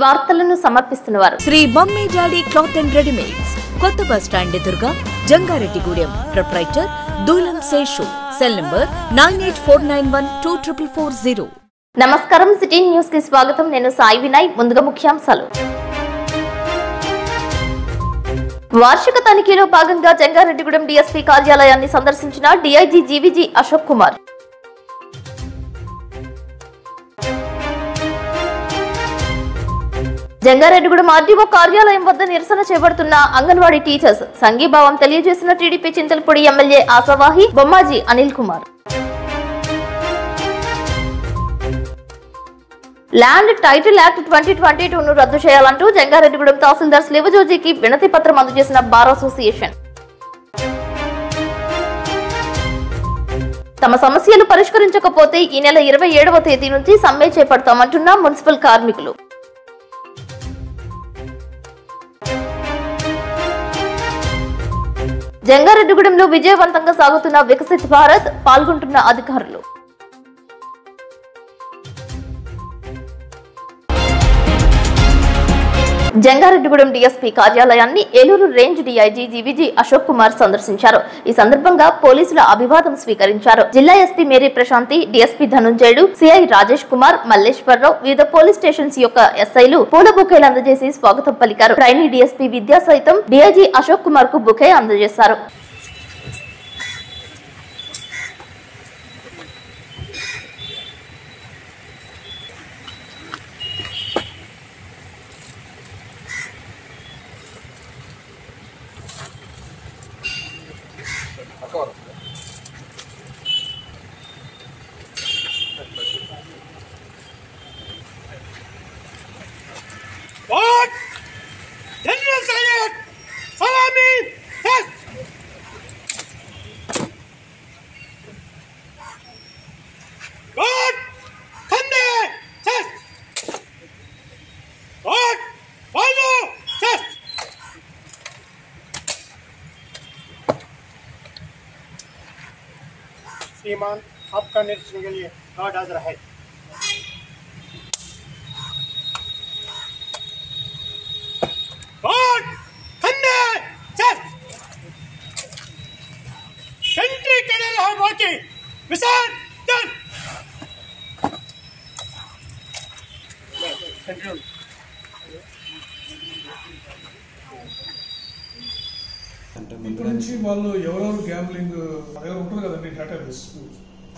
వార్తలను సమర్పిస్తున్నవారు Shri mummy daddy cloth and readymades, కొత్త బస్ స్టాండ్ ఎదురుగా, Jangareddygudem. Proprietor Dulam Seshu. Cell number 9849124440. నమస్కారం, సిటీ న్యూస్ కి స్వాగతం. నేను సాయి వినయ్. ముందుగా ముఖ్యాంశాలు. వార్షిక తనిఖీలో భాగంగా జంగారెడ్డిగూడెం డీఎస్పీ కార్యాలయాన్ని సందర్శించిన DIG GVG Ashok Kumar. Jangareddygudem RDO కార్యాలయం వద్ద నిరసన చేపడుతున్న అంగన్వాడీ టీచర్స్ సంఘీభావం తెలియజేసిన టీడీపీ చింతలపూడి ఎమ్మెల్యే ఆశావాహి Bommaji Anil Kumar. Land title act 2022ను రద్దు చేయాలంటూ జంగారెడ్డిగూడెం తహసీల్దార్ శివజోజీకి వినతి పత్రం అందజేసిన బార్ అసోసియేషన్. తమ సమస్యలు పరిష్కరించకపోతే ఈ నెల 27వ తేదీ నుంచి సమ్మె చేపడతామంటున్న మున్సిపల్ కార్మికులు. జంగారెడ్డిగూడెంలో విజయవంతంగా సాగుతున్న వికసిత్ భారత్, పాల్గొంటున్న అధికారులు. జంగారెడ్డిగూడెం డీఎస్పీ కార్యాలయాన్ని Eluru range DIG GVG Ashok Kumar సందర్శించారు. ఈ సందర్భంగా పోలీసుల అభివాదం స్వీకరించారు. జిల్లా ఎస్పీ మేరీ ప్రశాంతి, డీఎస్పీ ధనుంజయుడు, సిఐ రాజేష్ కుమార్, మల్లేశ్వరరావు, వివిధ పోలీస్ స్టేషన్స్ యొక్క ఎస్ఐలు పూల బుకేలు అందజేసి స్వాగతం పలికారు. ట్రైనీ డీఎస్పీ విద్యా సైతం డీఐజీ అశోక్ కుమార్ కు బుకే అందజేశారు. श्रीमान, आपका निरीक्षण के लिए गार्ड हाजिर है। गार्ड, खंडे, चेस्ट, सेंट्री करे रहो बाकी, विशाल, डन। सेंट्री ఇప్పటి నుంచి వాళ్ళు ఎవరెవరు గ్యాంబ్లింగ్ దగ్గర ఉంటుంది కదండి, డేటాబేస్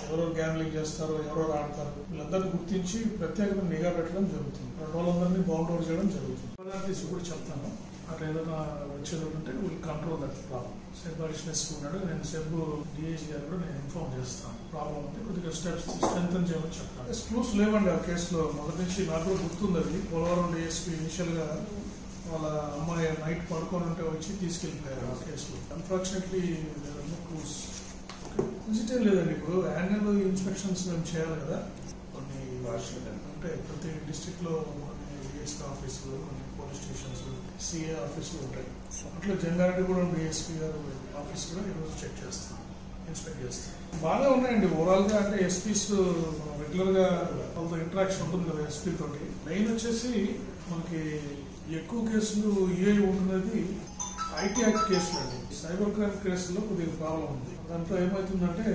ఎవరెవరు గ్యాంబ్లింగ్ చేస్తారో, ఎవరెవరు ఆడతారు, వీళ్ళందరినీ గుర్తించి ప్రత్యేకంగా నిఘా పెట్టడం జరుగుతుంది. వాళ్ళందరినీ బౌండ్ అవుట్ చేయడం జరుగుతుంది. కూడా చెప్తాను, అట్లా ఏదైనా వచ్చేది ఉంటే వీళ్ళు control that problem. SEB additionals ఉన్నాడు, నేను సెబ్ డిఐజీ గారు కూడా నేను ఇన్ఫార్మ్ చేస్తాను. ప్రాబ్లం ఉంటే కొద్దిగా స్టెప్స్ స్ట్రెంథన్ చేయమని చెప్తాను. క్లూస్ లేవండి ఆ కేసులో. మొదటి నుంచి నాకు కూడా గుర్తుంది. అది పోలవరం డిఎస్పీ ఇనిషియల్ గా వాళ్ళ అమ్మాయి నైట్ పడుకొని ఉంటే వచ్చి తీసుకెళ్లిపోయారు ఆ కేసులో. అన్ఫార్చునేట్లీ క్లూస్ విజిటే లేదండి. ఇప్పుడు యాన్యువల్ ఇన్స్పెక్షన్స్ మేము చేయాలి కదా, కొన్ని అంటే ప్రతి డిస్ట్రిక్ట్ లో కొన్ని డిఎస్పీ ఆఫీసులు, కొన్ని పోలీస్ స్టేషన్స్, సిఏ ఆఫీసులు ఉంటాయి. అట్లా జంగారెడ్డి కూడా డిఎస్పీ గారు ఆఫీస్ కూడా ఈరోజు చెక్ చేస్తాం, ఇన్స్పెక్ట్ చేస్తాం. బాగా ఉన్నాయండి ఓవరాల్ గా. అంటే ఎస్పీస్ రెగ్యులర్ గా వాళ్ళతో ఇంటరాక్షన్ ఉంటుంది కదా ఎస్పీ తోటి. మెయిన్ వచ్చేసి మనకి ఎక్కువ కేసులు ఏ ఉంటున్నది ఐటీ యాక్ట్ కేసులు అండి. సైబర్ క్రైమ్ కేసుల్లో కొద్దిగా ప్రాబ్లం ఉంది. దాంట్లో ఏమవుతుందంటే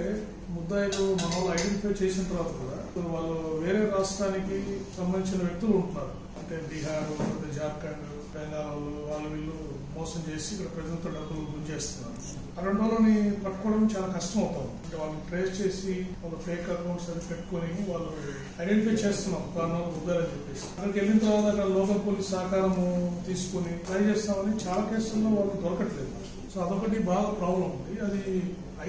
ముద్దాయిలు మన వాళ్ళు ఐడెంటిఫై చేసిన తర్వాత కూడా వాళ్ళు వేరే రాష్ట్రానికి సంబంధించిన వ్యక్తులు ఉంటున్నారు. అంటే బీహార్, జార్ఖండ్, బెంగాల్ వాళ్ళు వీళ్ళు మోసం చేసి ఇక్కడ ప్రజలతో డబ్బులు గుంజేస్తున్నారు. ఆ రెండు వాళ్ళని పట్టుకోవడం చాలా కష్టం అవుతుంది. అంటే వాళ్ళని ట్రేస్ చేసి వాళ్ళ ఫేక్ అకౌంట్స్ అది పెట్టుకుని వాళ్ళు ఐడెంటిఫై చేస్తున్నాం ముద్దాలని చెప్పేసి. అక్కడికి వెళ్ళిన తర్వాత అక్కడ లోకల్ పోలీస్ సహకారం తీసుకుని ట్రై చేస్తామని చాలా కేసుల్లో వాళ్ళు దొరకట్లేదు. సో అదొకటి బాగా ప్రాబ్లం ఉంది. అది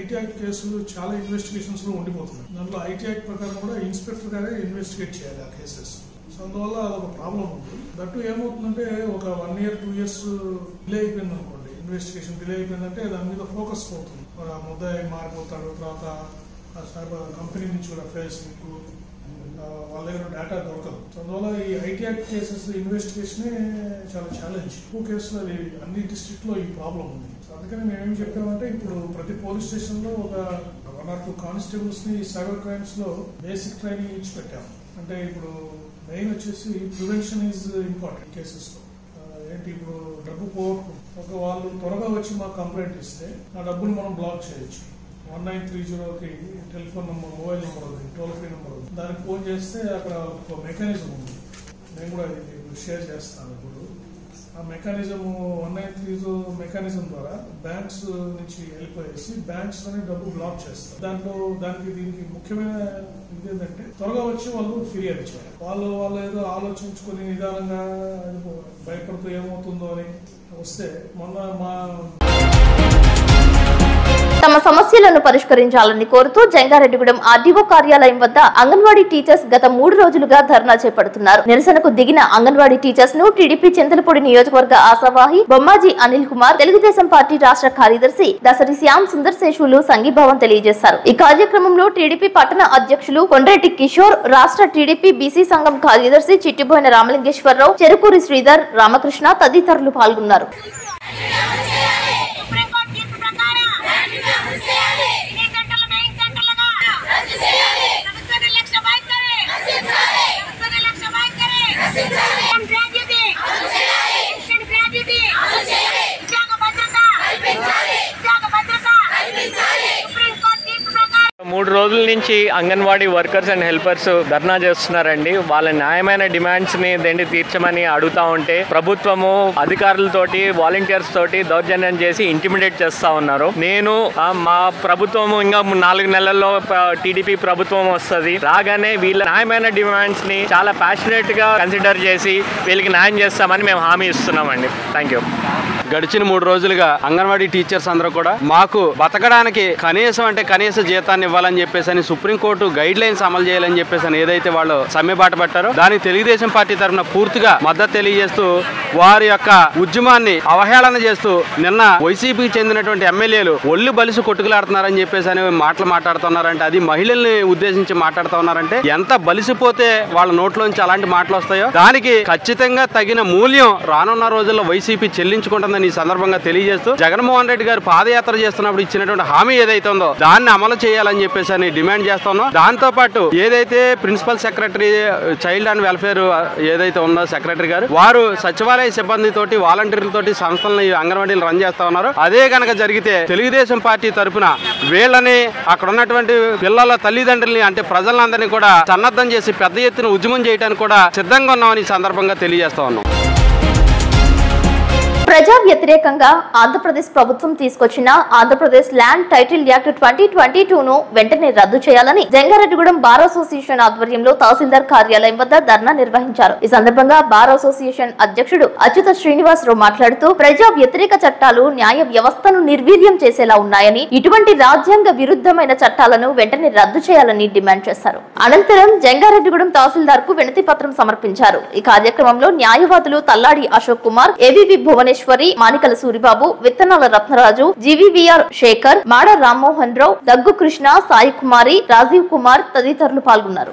ఐటీ యాక్ట్ కేసులు చాలా ఇన్వెస్టిగేషన్స్ లో ఉండిపోతున్నాయి. దాంట్లో ఐటీ యాక్ట్ ప్రకారం కూడా ఇన్స్పెక్టర్ గారే ఇన్వెస్టిగేట్ చేయాలి ఆ కేసెస్. సో అందువల్ల అదొక ప్రాబ్లం ఉంది. దట్టు ఏమవుతుందంటే ఒక 1 year 2 years డిలే అయిపోయింది అనుకోండి, ఇన్వెస్టిగేషన్ డిలే అయిపోయిందంటే దాని మీద ఫోకస్ పోతుంది. ముద్దాయి మారిపోతాడు, తర్వాత కంపెనీ నుంచి కూడా ఫేస్బుక్ వాళ్ళ దగ్గర డేటా దొరకదు. అందువల్ల ఈ ఐటీ యాక్ట్ కేసెస్ ఇన్వెస్టిగేషనే చాలా ఛాలెంజ్. ఎక్కువ కేసులు అది అన్ని డిస్ట్రిక్ట్ లో ఈ ప్రాబ్లం ఉంది. అందుకని మేమేం చెప్పామంటే ఇప్పుడు ప్రతి పోలీస్ స్టేషన్ లో ఒక 1 or 2 కానిస్టేబుల్స్ ని సైబర్ క్రైమ్స్ లో బేసిక్ ట్రైనింగ్ ఇచ్చి పెట్టాము. అంటే ఇప్పుడు మెయిన్ వచ్చేసి ప్రివెన్షన్ ఈజ్ ఇంపార్టెంట్ కేసెస్ లో. ఏంటి ఇప్పుడు డబ్బు పోగొట్టుకుంటాం, వాళ్ళు త్వరగా వచ్చి మాకు కంప్లైంట్ ఇస్తే ఆ డబ్బుని మనం బ్లాక్ చేయొచ్చు. 1930కి టెలిఫోన్ నంబర్, మొబైల్ నెంబర్ ఉంది, టోల్ ఫ్రీ నెంబర్ ఉంది. దానికి ఫోన్ చేస్తే అక్కడ ఒక మెకానిజం ఉంది. నేను కూడా అది మీకు షేర్ చేస్తాను. ఇప్పుడు ఆ మెకానిజం 1930 మెకానిజం ద్వారా బ్యాంక్స్ నుంచి వెళ్ళిపోయేసి బ్యాంక్స్ లోనే డబ్బు బ్లాక్ చేస్తారు. దీనికి ముఖ్యమైన ఇది ఏంటంటే త్వరగా వచ్చి వాళ్ళు ఫిర్యాదు చేయాలి. వాళ్ళు ఏదో ఆలోచించుకుని నిదానంగా భయపడుతూ ఏమవుతుందో అని వస్తే తమ సమస్యలను పరిష్కరించాలని కోరుతూ జంగారెడ్డిగూడెం ఆర్డీఓ కార్యాలయం వద్ద అంగన్వాడీ టీచర్స్ గత 3 రోజులుగా ధర్నా చేపడుతున్నారు. నిరసనకు దిగిన అంగన్వాడీ టీచర్స్ ను టీడీపీ చింతలపూడి నియోజకవర్గ ఆశావాహి బొమ్మాజీ అనిల్ కుమార్, తెలుగుదేశం పార్టీ రాష్ట్ర కార్యదర్శి దసరి శ్యామ్ సుందర్ శేషులు సంఘీభావం తెలియజేశారు. ఈ కార్యక్రమంలో టీడీపీ పట్టణ అధ్యక్షులు కొండ్రెడ్డి కిషోర్, రాష్ట్ర టీడీపీ బీసీ సంఘం కార్యదర్శి చిట్టిబోయిన రామలింగేశ్వరరావు, చెరుకూరి శ్రీధర్, రామకృష్ణ తదితరులు పాల్గొన్నారు. మూడు రోజుల నుంచి అంగన్వాడీ వర్కర్స్ అండ్ హెల్పర్స్ ధర్నా చేస్తున్నారండి. వాళ్ళ న్యాయమైన డిమాండ్స్ ని తీర్చమని అడుగుతా ఉంటే ప్రభుత్వము అధికారులతోటి వాలంటీర్స్ తోటి దౌర్జన్యం చేసి ఇంటిమిడేట్ చేస్తా ఉన్నారు. నేను మా ప్రభుత్వము ఇంకా 4 నెలల్లో టీడీపీ ప్రభుత్వం వస్తుంది, రాగానే వీళ్ళ న్యాయమైన డిమాండ్స్ ని చాలా ప్యాషనేట్ గా కన్సిడర్ చేసి వీళ్ళకి న్యాయం చేస్తామని మేము హామీ ఇస్తున్నామండి. Thank you. గడిచిన 3 రోజులుగా అంగన్వాడీ టీచర్స్ అందరూ కూడా మాకు బతకడానికి కనీస జీతాన్ని ఇవ్వాలని చెప్పేసి సుప్రీంకోర్టు గైడ్ లైన్స్ అమలు చేయాలని చెప్పేసి ఏదైతే వాళ్ళు సమ్మె బాట పట్టారో దానికి తెలుగుదేశం పార్టీ తరఫున పూర్తిగా మద్దతు తెలియజేస్తూ వారి యొక్క ఉద్యమాన్ని అవహేళన చేస్తూ నిన్న వైసీపీకి చెందినటువంటి ఎమ్మెల్యేలు ఒళ్ళు బలిసి కొట్టుకులాడుతున్నారని చెప్పేసి మాటలు మాట్లాడుతున్నారంటే, అది మహిళల్ని ఉద్దేశించి మాట్లాడుతూ ఉన్నారంటే ఎంత బలిసిపోతే వాళ్ళ నోట్లోంచి అలాంటి మాటలు వస్తాయో దానికి ఖచ్చితంగా తగిన మూల్యం రానున్న రోజుల్లో వైసీపీ చెల్లించుకుంటుందని ఈ సందర్భంగా తెలియజేస్తూ జగన్మోహన్ రెడ్డి గారు పాదయాత్ర చేస్తున్నప్పుడు ఇచ్చినటువంటి హామీ ఏదైతే ఉందో దాన్ని అమలు చేయాలని చెప్పేసి డిమాండ్ చేస్తున్నాం. దాంతో పాటు ఏదైతే principal secretary child and welfare ఏదైతే ఉందో సెక్రటరీ గారు వారు సచివాలయ సిబ్బందితోటి వాలంటీర్లతోటి సంస్థలను అంగన్వాడీలు రన్ చేస్తా ఉన్నారు. అదే కనుక జరిగితే తెలుగుదేశం పార్టీ తరఫున వీళ్ళని అక్కడ ఉన్నటువంటి పిల్లల తల్లిదండ్రుల్ని అంటే ప్రజలందరినీ కూడా సన్నద్ధం చేసి పెద్ద ఎత్తున ఉద్యమం చేయడానికి కూడా సిద్ధంగా ఉన్నామని ఈ సందర్భంగా తెలియజేస్తా ఉన్నాం. ప్రజా వ్యతిరేకంగా ఆంధ్రప్రదేశ్ ప్రభుత్వం తీసుకొచ్చిన ఆంధ్రప్రదేశ్ ల్యాండ్ టైటిల్ యాక్ట్ 2022ను వెంటనే రద్దు చేయాలని జంగారెడ్డిగూడెం బార్ అసోసియేషన్ ఆధ్వర్యంలో తహసీల్దార్ కార్యాలయం వద్ద ధర్నా నిర్వహించారు. ఈ సందర్భంగా బార్ అసోసియేషన్ అధ్యక్షుడు అచ్యుత శ్రీనివాసరావు మాట్లాడుతూ ప్రజా వ్యతిరేక చట్టాలు న్యాయ వ్యవస్థను నిర్వీర్యం చేసేలా ఉన్నాయని, ఇటువంటి రాజ్యాంగ విరుద్ధమైన చట్టాలను వెంటనే రద్దు చేయాలని డిమాండ్ చేశారు. అనంతరం జంగారెడ్డిగూడెం తహసీల్దార్ కు వినతి పత్రం సమర్పించారు. ఈ కార్యక్రమంలో న్యాయవాదులు తల్లాడి అశోక్ కుమార్, ఏవివి భువనేశ్వరి, మానికల సూరిబాబు, విత్తనాల రత్నరాజు, జీవీవీఆర్ శేఖర్, మాడ రామ్మోహన్ రావు, దగ్గు కృష్ణ, సాయి కుమారి, రాజీవ్ కుమార్ తదితరులు పాల్గొన్నారు.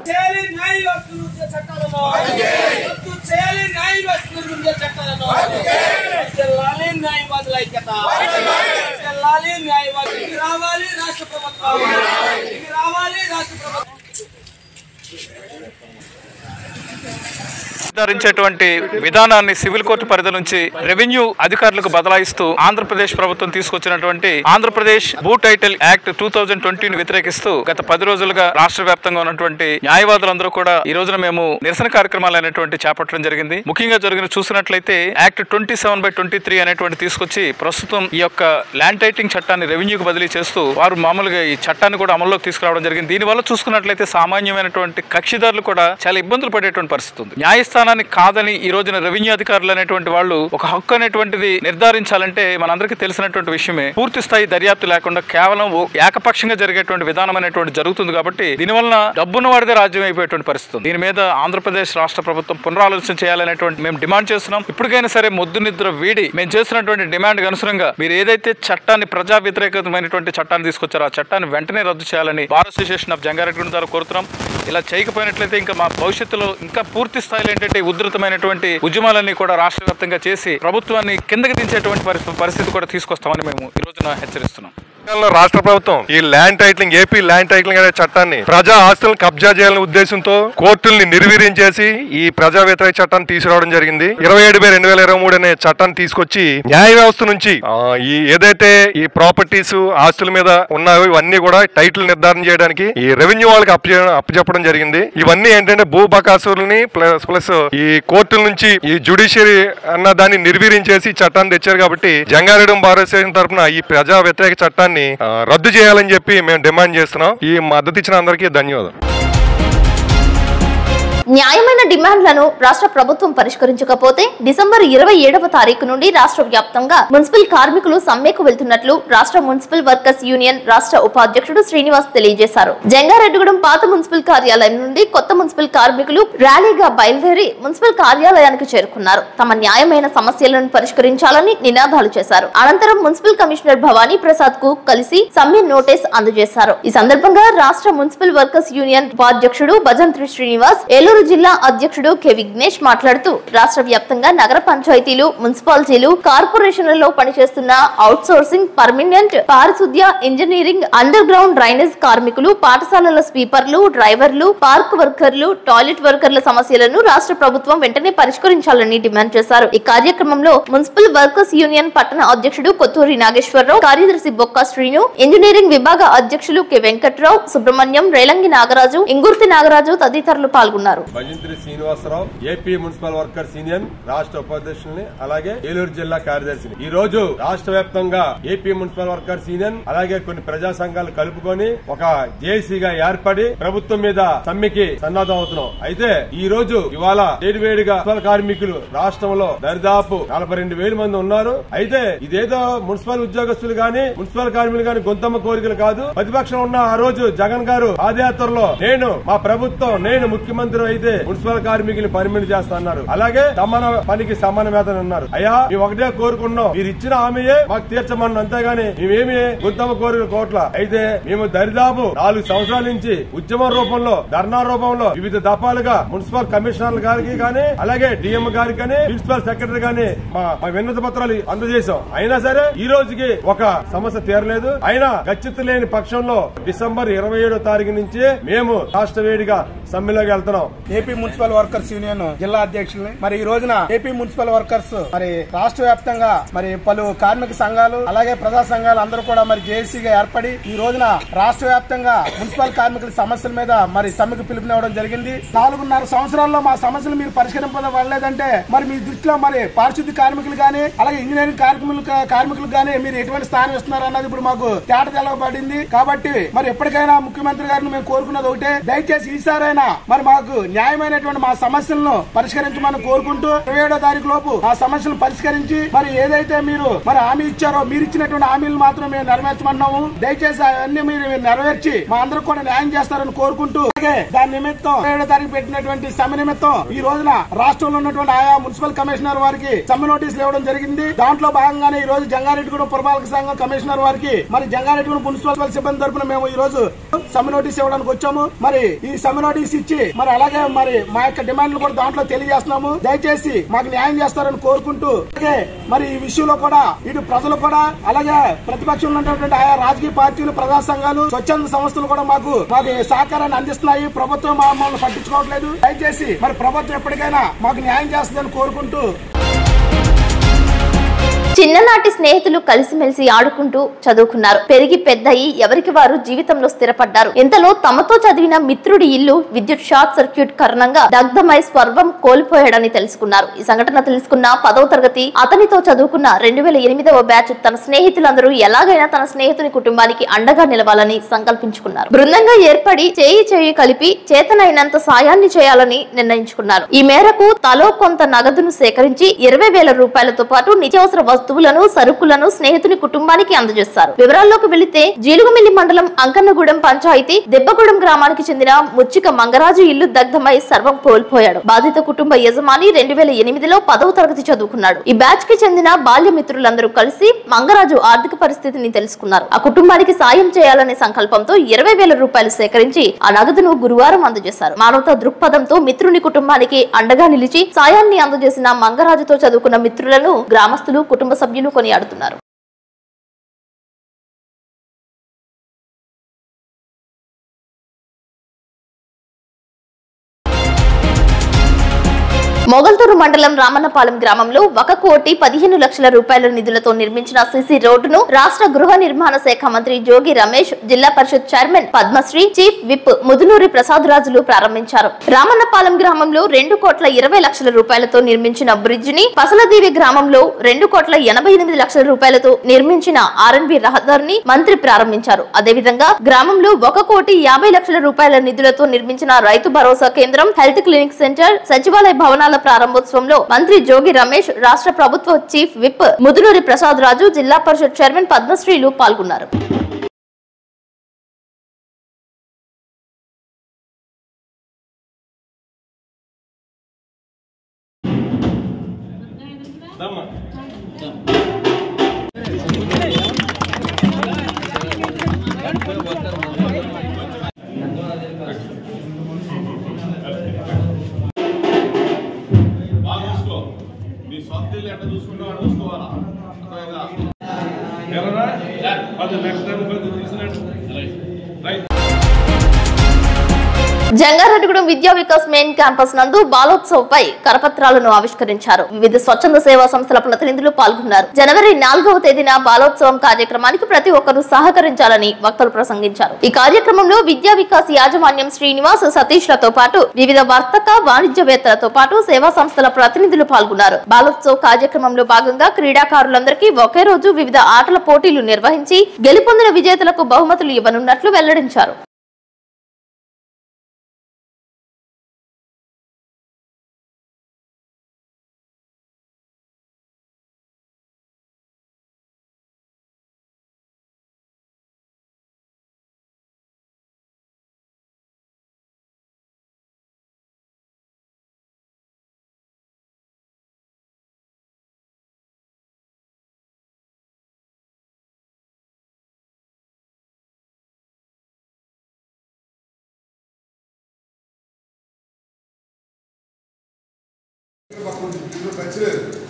నిర్ధారించేటువంటి విధానాన్ని సివిల్ కోర్టు పరిధి నుంచి రెవెన్యూ అధికారులకు బదలాయిస్తూ ఆంధ్రప్రదేశ్ ప్రభుత్వం తీసుకొచ్చినటువంటి ఆంధ్రప్రదేశ్ భూ టైటిల్ యాక్ట్ 2020ని వ్యతిరేకిస్తూ గత 10 రోజులుగా రాష్ట్ర వ్యాప్తంగా ఉన్నటువంటి న్యాయవాదులందరూ కూడా ఈ రోజున మేము నిరసన కార్యక్రమాలు అనేటువంటి చేపట్టడం జరిగింది. ముఖ్యంగా చూసినట్లయితే యాక్ట్ 27/23 అనేటువంటి తీసుకొచ్చి ప్రస్తుతం ఈ యొక్క ల్యాండ్ టైటిలింగ్ చట్టాన్ని రెవెన్యూకి బదిలీ చేస్తూ వారు మామూలుగా ఈ చట్టాన్ని కూడా అమల్లోకి తీసుకురావడం జరిగింది. దీనివల్ల చూసుకున్నట్లయితే సామాన్యమైనటువంటి కక్షిదారులు కూడా చాలా ఇబ్బందులు పడేటువంటి పరిస్థితి ఉంది. న్యాయస్థానాన్ని కాదని ఈ రోజున రెవెన్యూ అధికారులు అనేటువంటి వాళ్ళు ఒక హక్కు అనేటువంటిది నిర్ధారించాలంటే మనందరికీ తెలిసినటువంటి విషయమే. పూర్తి స్థాయి దర్యాప్తు లేకుండా కేవలం ఏకపక్షంగా జరిగేటువంటి విధానం అనేటువంటి జరుగుతుంది. కాబట్టి దీనివల్ల డబ్బున్న వాడిదే రాజ్యం అయిపోయేటువంటి పరిస్థితి. దీని మీద ఆంధ్రప్రదేశ్ రాష్ట్ర ప్రభుత్వం పునరాలోచన చేయాలనేటువంటి మేము డిమాండ్ చేస్తున్నాం. ఇప్పటికైనా సరే మొద్దు నిద్ర వీడి మేము చేసినటువంటి డిమాండ్ అనుసరంగా మీరు ఏదైతే చట్టాన్ని ప్రజా వ్యతిరేకమైనటువంటి చట్టాన్ని తీసుకొచ్చారో ఆ చట్టాన్ని వెంటనే రద్దు చేయాలని బార్ అసోసియేషన్ ఆఫ్ జంగారెడ్డిగూడెం ద్వారా కోరుతున్నాం. ఇలా చేయకపోయినట్లయితే ఇంకా మా భవిష్యత్తులో ఇంకా పూర్తి స్థాయిలో ఏంటంటే ఉధృతమైనటువంటి ఉద్యమాలన్నీ కూడా రాష్ట్ర వ్యాప్తంగా చేసి ప్రభుత్వాన్ని కిందకి దించేటువంటి పరిస్థితి కూడా తీసుకొస్తామని మేము ఈ రోజున హెచ్చరిస్తున్నాం. రాష్ట్ర ప్రభుత్వం ఈ land titling AP land titling అనే చట్టాన్ని ప్రజా ఆస్తులను కబ్జా చేయాలనే ఉద్దేశంతో కోర్టుల్ని నిర్వీర్యం చేసి ఈ ప్రజా వ్యతిరేక చట్టాన్ని తీసుకురావడం జరిగింది. 27/2023 అనే చట్టాన్ని తీసుకొచ్చి న్యాయ వ్యవస్థ నుంచి ఈ ఏదైతే ఈ ప్రాపర్టీస్ ఆస్తుల మీద ఉన్నాయో ఇవన్నీ కూడా టైటిల్ నిర్ధారణ చేయడానికి ఈ రెవెన్యూ వాళ్ళకి అప్పచెప్పడం జరిగింది. ఇవన్నీ ఏంటంటే భూ బకాసుల్ని ప్లస్ ఈ కోర్టుల నుంచి ఈ జ్యుడిషియరీ అన్న దాన్ని నిర్వీర్యం చేసి చట్టాన్ని తెచ్చారు. కాబట్టి జంగారెడ్డి బార్ అసోసియేషన్ తరఫున ఈ ప్రజా వ్యతిరేక చట్టాన్ని రద్దు చేయాలని చెప్పి మేము డిమాండ్ చేస్తున్నాం. ఈ మద్దతు ఇచ్చిన అందరికీ ధన్యవాదాలు. న్యాయమైన డిమాండ్లను రాష్ట్ర ప్రభుత్వం పరిష్కరించకపోతే డిసెంబర్ 27వ తారీఖు నుండి రాష్ట్ర వ్యాప్తంగా మున్సిపల్ కార్మికులు సమ్మెకు వెళ్తున్నట్లు రాష్ట్ర మున్సిపల్ వర్కర్స్ యూనియన్ రాష్ట్ర ఉపాధ్యక్షుడు శ్రీనివాస్ తెలియజేశారు. జంగారెడ్డిగూడెం పాత మున్సిపల్ కార్యాలయం నుండి కొత్త మున్సిపల్ కార్మికులు ర్యాలీగా బయలుదేరి మున్సిపల్ కార్యాలయానికి చేరుకున్నారు. తమ న్యాయమైన సమస్యలను పరిష్కరించాలని నినాదాలు చేశారు. అనంతరం మున్సిపల్ కమిషనర్ భవానీ ప్రసాద్ కు కలిసి సమ్మె నోటీస్ అందజేశారు. ఈ సందర్భంగా రాష్ట్ర మున్సిపల్ వర్కర్స్ యూనియన్ ఉపాధ్యక్షుడు భజంత్రి శ్రీనివాస్, ఏలూరు జిల్లా అధ్యక్షుడు కె విఘ్నేష్ మాట్లాడుతూ రాష్ట్ర వ్యాప్తంగా నగర పంచాయతీలు, మున్సిపాలిటీలు, కార్పొరేషన్లలో పనిచేస్తున్న అవుట్ సోర్సింగ్, పర్మనెంట్ పారిశుద్ధ్య, ఇంజనీరింగ్, అండర్ గ్రౌండ్ డ్రైనేజ్ కార్మికులు, పాఠశాలల స్వీపర్లు, డ్రైవర్లు, పార్క్ వర్కర్లు, టాయిలెట్ వర్కర్ల సమస్యలను రాష్ట్ర ప్రభుత్వం వెంటనే పరిష్కరించాలని డిమాండ్ చేశారు. ఈ కార్యక్రమంలో మున్సిపల్ వర్కర్స్ యూనియన్ పట్టణ అధ్యక్షుడు కొత్తూరి నాగేశ్వరరావు, కార్యదర్శి బొక్క శ్రీను, ఇంజనీరింగ్ విభాగ అధ్యక్షులు కె వెంకట్రావు, సుబ్రహ్మణ్యం, రేలంగి నాగరాజు, ఇంగుర్తి నాగరాజు తదితరులు పాల్గొన్నారు. Bhajantri Srinivasarao, AP municipal workers union రాష్ట్ర ఉపాధ్యక్షుల్ని, అలాగే ఏలూరు జిల్లా కార్యదర్శిని. ఈ రోజు రాష్ట్ర వ్యాప్తంగా ఏపీ మున్సిపల్ వర్కర్స్ యూనియన్ అలాగే కొన్ని ప్రజా సంఘాలు కలుపుకొని ఒక జేఏసీగా ఏర్పడి ప్రభుత్వం మీద సమ్మెకి సన్నద్ధం అవుతున్నాం. అయితే ఈ రోజు ఇవాళ వేడివేడిగా మున్సిపల్ కార్మికులు రాష్ట్రంలో దరిదాపు 42,000 మంది ఉన్నారు. అయితే ఇదేదో మున్సిపల్ ఉద్యోగస్తులు గాని మున్సిపల్ కార్మికులు గాని గొంతమ్మ కోరికలు కాదు. ప్రతిపక్షం ఉన్న ఆ రోజు జగన్ గారు పాదయాత్రలో మా ప్రభుత్వం, నేను ముఖ్యమంత్రి అయితే మున్సిపల్ కార్మికులు పర్మిట్ చేస్తా అన్నారు. అలాగే సమాన పనికి సమాన వేతనం అన్నారు. అయ్యా మేము ఒకటే కోరుకున్నాం, మీరు ఇచ్చిన హామీయే మాకు తీర్చమన్నాం, అంతేగాని మేమేమి గుత్తమ కోరికలు కోట్ల. అయితే మేము దరిదాపు 4 సంవత్సరాల నుంచి ఉద్యమ రూపంలో, ధర్నా రూపంలో వివిధ దఫాలుగా మున్సిపల్ కమిషనర్ గారికి కానీ అలాగే డిఎం గారికి కానీ ప్రిన్సిపల్ సెక్రటరీ గానీ మా వినతి పత్రాలు అందజేశాం. అయినా సరే ఈ రోజుకి ఒక సమస్య తీరలేదు. అయినా గచ్చిత్తు లేని పక్షంలో డిసెంబర్ 27వ తారీఖు నుంచి మేము రాష్ట్ర వేడిగా సమ్మెలోకి వెళ్తున్నాం. ఏపీ మున్సిపల్ వర్కర్స్ యూనియన్ జిల్లా అధ్యక్షుల్ని. మరి ఈ రోజున ఏపీ మున్సిపల్ వర్కర్స్ మరి రాష్ట్ర వ్యాప్తంగా మరి పలు కార్మిక సంఘాలు అలాగే ప్రజా సంఘాలు అందరూ కూడా మరి జేఏసీగా ఏర్పడి ఈ రోజున రాష్ట్ర వ్యాప్తంగా మున్సిపల్ కార్మికుల సమస్యల మీద మరి సమ్మెకు పిలుపునివ్వడం జరిగింది. 4.5 సంవత్సరాల్లో మా సమస్యలు మీరు పరిష్కరింపలేదంటే మరి మీ దృష్టిలో మరి పారిశుద్ధ్య కార్మికులు గానీ అలాగే ఇంజనీరింగ్ కార్మికులకు గానీ మీరు ఎటువంటి స్థానం ఇస్తున్నారు అన్నది ఇప్పుడు మాకు తేట తెలవబడింది. కాబట్టి మరి ఎప్పటికైనా ముఖ్యమంత్రి గారిని మేము కోరుకున్నది ఒకటే, దయచేసి ఈసారైనా మరి మాకు న్యాయమైనటువంటి మా సమస్యలను పరిష్కరించమని కోరుకుంటూ 27వ తారీఖు లోపు ఆ సమస్యలను పరిష్కరించి మరి ఏదైతే మీరు మరి హామీ ఇచ్చారో మీరు ఇచ్చినటువంటి హామీలు మాత్రం మేము నెరవేర్చమన్నాము. దయచేసి అవన్నీ మీరు నెరవేర్చి మా అందరూ కూడా న్యాయం చేస్తారని కోరుకుంటూ అలాగే దాని నిమిత్తం 27వ తారీఖు పెట్టినటువంటి సమ్మె నిమిత్తం ఈ రోజున రాష్ట్రంలో ఉన్నటువంటి ఆయా మున్సిపల్ కమిషనర్ వారికి సమ్మె నోటీసులు ఇవ్వడం జరిగింది. దాంట్లో భాగంగానే ఈ రోజు జంగారెడ్డిగూడెం పురపాలక సంఘం కమిషనర్ వారికి మరి జంగారెడ్డిగూడెం మున్సిపల్ సిబ్బంది తరఫున మేము ఈ రోజు సమ్మె నోటీస్ ఇవ్వడానికి వచ్చాము. మరి ఈ సమ్మె నోటీస్ ఇచ్చి మరి అలాగే మరి మా యొక్క డిమాండ్లు కూడా దాంట్లో తెలియజేస్తున్నాము. దయచేసి మాకు న్యాయం చేస్తారని కోరుకుంటూ అలాగే మరి ఈ విషయంలో కూడా ఇటు ప్రజలు కూడా అలాగే ప్రతిపక్షంలో ఉన్నటువంటి ఆయా రాజకీయ పార్టీలు, ప్రజా సంఘాలు, స్వచ్ఛంద సంస్థలు కూడా మాకు సహకారాన్ని అందిస్తున్నాయి. ప్రభుత్వం మమ్మల్ని పట్టించుకోవట్లేదు. దయచేసి మరి ప్రభుత్వం ఎప్పటికైనా మాకు న్యాయం చేస్తుందని కోరుకుంటూ చిన్ననాటి స్నేహితులు కలిసిమెలిసి ఆడుకుంటూ చదువుకున్నారు. పెరిగి పెద్దయి ఎవరికి వారు జీవితంలో స్థిరపడ్డారు. ఇంతలో తమతో చదివిన మిత్రుడి ఇల్లు విద్యుత్ షార్ట్ సర్క్యూట్ కారణంగా దగ్ధమై స్వర్వం కోల్పోయాడని తెలుసుకున్నారు. ఈ సంఘటన తెలుసుకున్న 10వ తరగతి అతనితో చదువుకున్న 2008వ బ్యాచ్ తన స్నేహితులందరూ ఎలాగైనా తన స్నేహితుని కుటుంబానికి అండగా నిలవాలని సంకల్పించుకున్నారు. బృందంగా ఏర్పడి చేయి కలిపి చేతనైనంత సాయాన్ని చేయాలని నిర్ణయించుకున్నారు. ఈ మేరకు తలో కొంత నగదును సేకరించి 20,000 రూపాయలతో పాటు నిత్యావసర వస్తువులను, సరుకులను స్నేహితుని కుటుంబానికి అందజేస్తారు. వివరాల్లోకి వెళితే జీలుగుమిల్లి మండలం అంకన్నగూడెం పంచాయతీ దెబ్బగూడెం గ్రామానికి చెందిన ముచ్చిక మంగరాజు ఇల్లు దగ్ధమై సర్వం కోల్పోయాడు. బాధిత కుటుంబ యజమాని 2008లో 10వ తరగతి చదువుకున్నాడు. ఈ బ్యాచ్ కి చెందిన బాల్య మిత్రులందరూ కలిసి మంగరాజు ఆర్థిక పరిస్థితిని తెలుసుకున్నారు. ఆ కుటుంబానికి సాయం చేయాలనే సంకల్పంతో 20,000 రూపాయలు సేకరించి ఆ నగదును గురువారం అందజేశారు. మానవతా దృక్పథంతో మిత్రుని కుటుంబానికి అండగా నిలిచి సాయాన్ని అందజేసిన మంగరాజుతో చదువుకున్న మిత్రులను గ్రామస్తులు, కుటుంబ సభ్యులు కొనియాడుతున్నారు. మొగల్తూరు మండలం రామన్నపాలెం గ్రామంలో 1,15,00,000 రూపాయల నిధులతో నిర్మించిన సిసి రోడ్డును రాష్ట్ర గృహ నిర్మాణ శాఖ మంత్రి జోగి రమేష్, జిల్లా Parishad chairman Padmasri, chief whip Mudunuri Prasad రాజులు ప్రారంభించారు. రామన్నపాలెం గ్రామంలో 2,20,00,000 రూపాయలతో నిర్మించిన బ్రిడ్జ్ ని, పసలదీవి గ్రామంలో 2,88,00,000 రూపాయలతో నిర్మించిన ఆర్ఎన్బి రహదారిని మంత్రి ప్రారంభించారు. అదేవిధంగా గ్రామంలో 1,50,00,000 రూపాయల నిధులతో నిర్మించిన రైతు భరోసా కేంద్రం, హెల్త్ క్లినిక్ సెంటర్, సచివాలయ భవనాల ప్రారంభోత్సవంలో మంత్రి జోగి రమేష్, రాష్ట్ర ప్రభుత్వ చీఫ్ విప్ ముదునూరి ప్రసాద్ రాజు, జిల్లా పరిషత్ చైర్మన్ పద్మశ్రీలు పాల్గొన్నారు. జంగారెడ్డిగూడెం విద్యా వికాస్ మెయిన్ క్యాంపస్ నందు బాలోత్సవ్ పై కరపత్రాలను ఆవిష్కరించారు. వివిధ స్వచ్ఛంద సేవా సంస్థల ప్రతినిధులు పాల్గొన్నారు. జనవరి 4వ తేదీన బాలోత్సవం కార్యక్రమానికి ప్రతి ఒక్కరూ సహకరించాలని వక్తలు ప్రసంగించారు. ఈ కార్యక్రమంలో విద్యా వికాస్ యాజమాన్యం శ్రీనివాస్, సతీష్ లతో పాటు వివిధ వర్తక వాణిజ్యవేత్తలతో పాటు సేవా సంస్థల ప్రతినిధులు పాల్గొన్నారు. బాలోత్సవ్ కార్యక్రమంలో భాగంగా క్రీడాకారులందరికీ ఒకే రోజు వివిధ ఆటల పోటీలు నిర్వహించి గెలుపొందిన విజేతలకు బహుమతులు ఇవ్వనున్నట్లు వెల్లడించారు.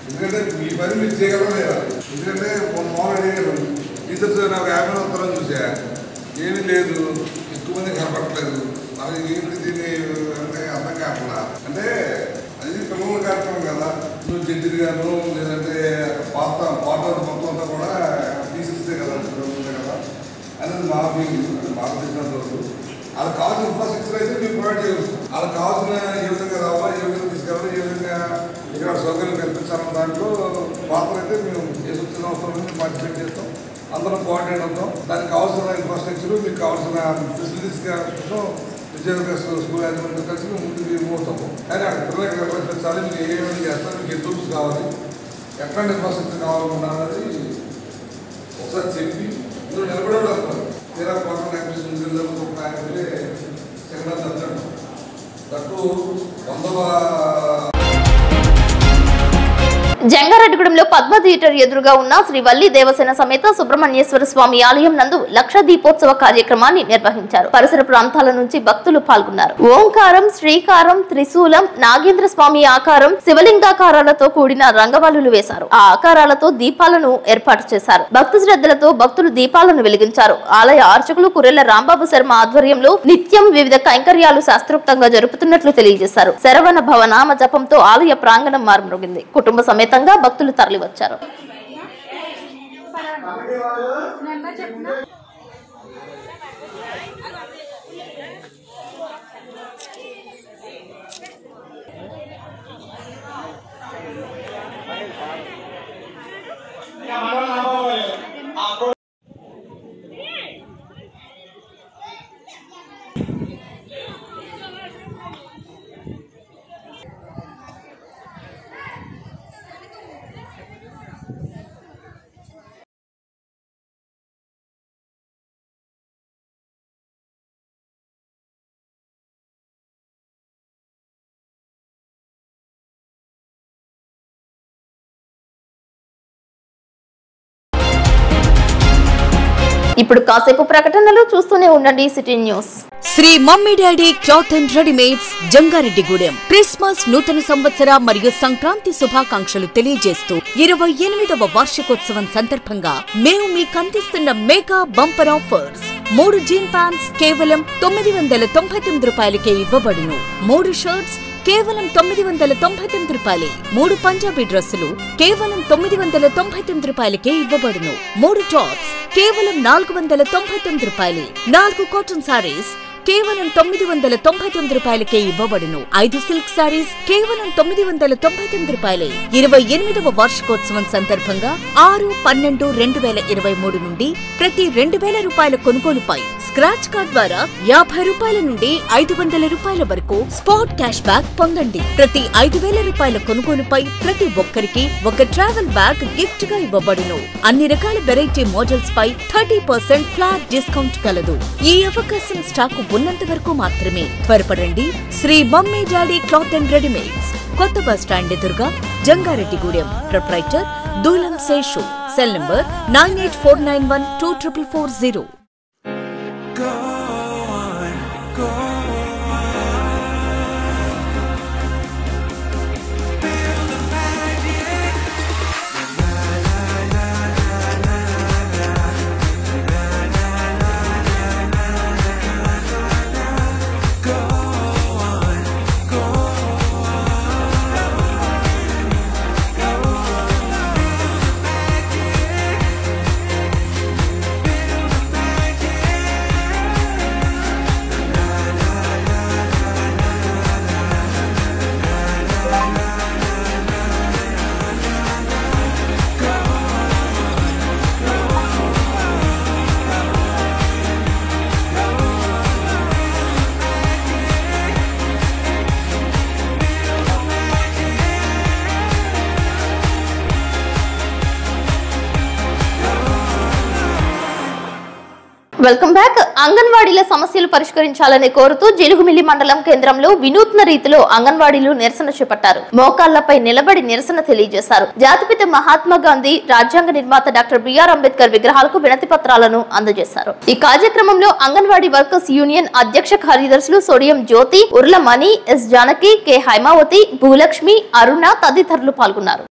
ఎందుకంటే మీ పని మీరు చేయగలరా లేదా? ఎందుకంటే మామూలు అడిగారు టీచర్స్ నాకు 50 ఉత్తరం చూసా, ఏమీ లేదు, ఎక్కువ మంది కనపడట్లేదు, నాకు ఏంటి దీన్ని అంటే అర్థం కాకుండా. అంటే అది పిల్లల కార్యక్రమం కదా, నువ్వు జడ్జిలు గాను లేదంటే పాత మొత్తం అంతా కూడా తీసిస్తే కదా కదా అనేది మా మాకు తెలిసినంత వరకు. వాళ్ళకి కావాల్సిన ఇన్ఫ్రాస్ట్రక్చర్ అయితే మీరు ప్రొవైడ్ చేయవచ్చు. వాళ్ళకి కావాల్సిన ఏ విధంగా రావాలి, ఏ విధంగా తీసుకెళ్ళాలి, ఏ విధంగా ఇక్కడ సౌకర్యం కల్పించాలన్న దాంట్లో పాత్ర అయితే మేము ఏ సూచన అవసరం పార్టిసిపేట్ చేస్తాం, అందరం కోఆర్డినేట్ అవుతాం. దానికి కావాల్సిన ఇన్ఫ్రాస్ట్రక్చర్, మీకు కావాల్సిన ఫెసిలిటీస్ కోసం విద్యా వికాస్ స్కూల్ యాజమాన్యంతో కలిసి మేము ముందుకు పోతాము. కానీ అక్కడ పిల్లలకి నిర్వహించాలి, మీకు ఏమేమి చేస్తారు, మీకు ఎంత రూమ్స్ కావాలి, ఎట్లాంటి ఇన్ఫ్రాస్ట్రక్చర్ కావాలన్నా అనేది ఒకసారి చెప్పి మీరు నిలబడేవాళ్ళు. తీరా పక్కన యాక్టివిటీ సెకండ్ చదువుతాడు దట్టు 100వ జంగారెడ్డిగూడెంలో పద్మ థియేటర్ ఎదురుగా ఉన్న శ్రీ వల్లి దేవసేన సమేత సుబ్రహ్మణ్యేశ్వర స్వామి ఆలయం నందు లక్ష దీపోత్సవ కార్యక్రమాన్ని నిర్వహించారు. పరిసర ప్రాంతాల నుంచి భక్తులు పాల్గొన్నారు. ఓంకారం, శ్రీకారం, త్రిశూలం, నాగేంద్ర స్వామి ఆకారం, శివలింగాకారాలతో కూడిన రంగవల్లులు వేశారు. ఆ ఆకారాలతో దీపాలను ఏర్పాటు చేశారు. భక్తి శ్రద్ధలతో భక్తులు దీపాలను వెలిగించారు. ఆలయ అర్చకులు కురెల్ల రాంబాబు శర్మ ఆధ్వర్యంలో నిత్యం వివిధ కైంకర్యాలు శాస్త్రోక్తంగా జరుపుతున్నట్లు తెలియజేశారు. శరవణ భవనామ జపంతో ఆలయ ప్రాంగణం మారుమ్రోగింది. కుటుంబ సమేత భక్తులు తరలి వచ్చారు. ఇప్పుడు కాసేపు ప్రకటనలు చూస్తూనే ఉండండి city news. Shri mummy daddy cloth and readymades Jangareddygudem Christmas, నూతన సంవత్సర మరియు సంక్రాంతి శుభాకాంక్షలు తెలియజేస్తూ 28వ వార్షికోత్సవం సందర్భంగా మేము మీకు అందిస్తున్న mega bumper offers. 3 gene pants కేవలం 999 రూపాయలకే ఇవ్వబడును. 3 షర్ట్స్ కేవలం 999 రూపాయలే. 3 పంజాబీ డ్రెస్సులు కేవలం 999 రూపాయలకే ఇవ్వబడును. 3 టాప్స్ కేవలం 499 రూపాయలే. 4 కాటన్ సారీస్ కేవలం 999 రూపాయలకే ఇవ్వబడును. 5 సిల్క్ సారీస్ కేవలం 999 రూపాయలే. 28వ వార్షికోత్సవం సందర్భంగా 6/12/2023 నుండి ప్రతి 2000 రూపాయల కొనుగోలుపై స్క్రాచ్ కార్డ్ ద్వారా 50 రూపాయల నుండి 500 రూపాయల వరకు స్పాట్ క్యాష్ బ్యాక్ పొందండి. ప్రతి 5000 రూపాయల కొనుగోలుపై ప్రతి ఒక్కరికి ఒక ట్రావెల్ బ్యాగ్ గిఫ్ట్ గా ఇవ్వబడును. అన్ని రకాల వెరైటీ మోడల్స్ పై 30% ఫ్లాట్ డిస్కౌంట్ కలదు. ఈ అవకాశం స్టాక్ ఉన్నంత వరకు మాత్రమే. త్వరపడండి. Shri mummy daddy cloth and readymades, కొత్త బస్ స్టాండ్ ఎదురుగా, Jangareddygudem. Proprietor Dulam Seshu. Cell number 9849124440. Welcome back. అంగన్వాడీల సమస్యలు పరిష్కరించాలని కోరుతూ జిలుగుమిల్లి మండలం కేంద్రంలో వినూత్న రీతిలో అంగన్వాడీలు నిరసన చేపట్టారు. మోకాళ్లపై నిలబడి నిరసన తెలియజేశారు. జాతిపిత మహాత్మా గాంధీ, రాజ్యాంగ నిర్మాత డాక్టర్ బిఆర్ అంబేద్కర్ విగ్రహాలకు వినతి పత్రాలను అందజేశారు. ఈ కార్యక్రమంలో అంగన్వాడీ వర్కర్స్ యూనియన్ అధ్యక్ష కార్యదర్శులు సోడియం జ్యోతి, ఉర్లమణి, ఎస్ జానకి, కె హైమావతి, భూలక్ష్మి, అరుణ తదితరులు పాల్గొన్నారు.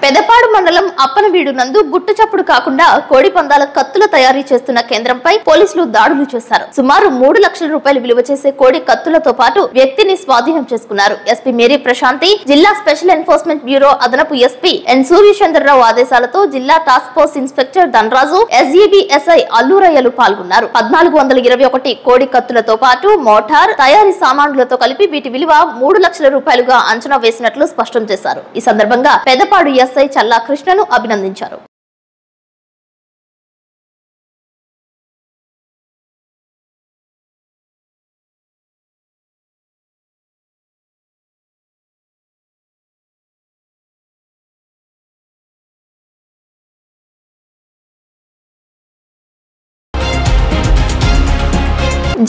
పెదపాడు మండలం అప్పనవీడు నందు గుట్టు చప్పుడు కాకుండా కోడి పందాల కత్తుల తయారీ చేస్తున్న కేంద్రంపై పోలీసులు దాడులు చేశారు. సుమారు 3 లక్షల రూపాయలు విలువ చేసే కోడి కత్తులతో పాటు వ్యక్తిని స్వాధీనం చేసుకున్నారు. ఎస్పీ మేరీ ప్రశాంతి, జిల్లా స్పెషల్ ఎన్ఫోర్స్మెంట్ బ్యూరో అదనపు ఎస్పీ ఎన్ సూర్యచంద్రరావు ఆదేశాలతో జిల్లా task force inspector Dhanaraju, SEB SI అల్లూరయ్యలు పాల్గొన్నారు. 1421 కోడి కత్తులతో పాటు మోటార్, తయారీ సామాన్లతో కలిపి వీటి విలువ 3 లక్షల రూపాయలుగా అంచనా వేసినట్లు స్పష్టం చేశారు. ఈ సందర్భంగా పెదపాడు ఎస్ఐ చల్లా కృష్ణను అభినందించారు.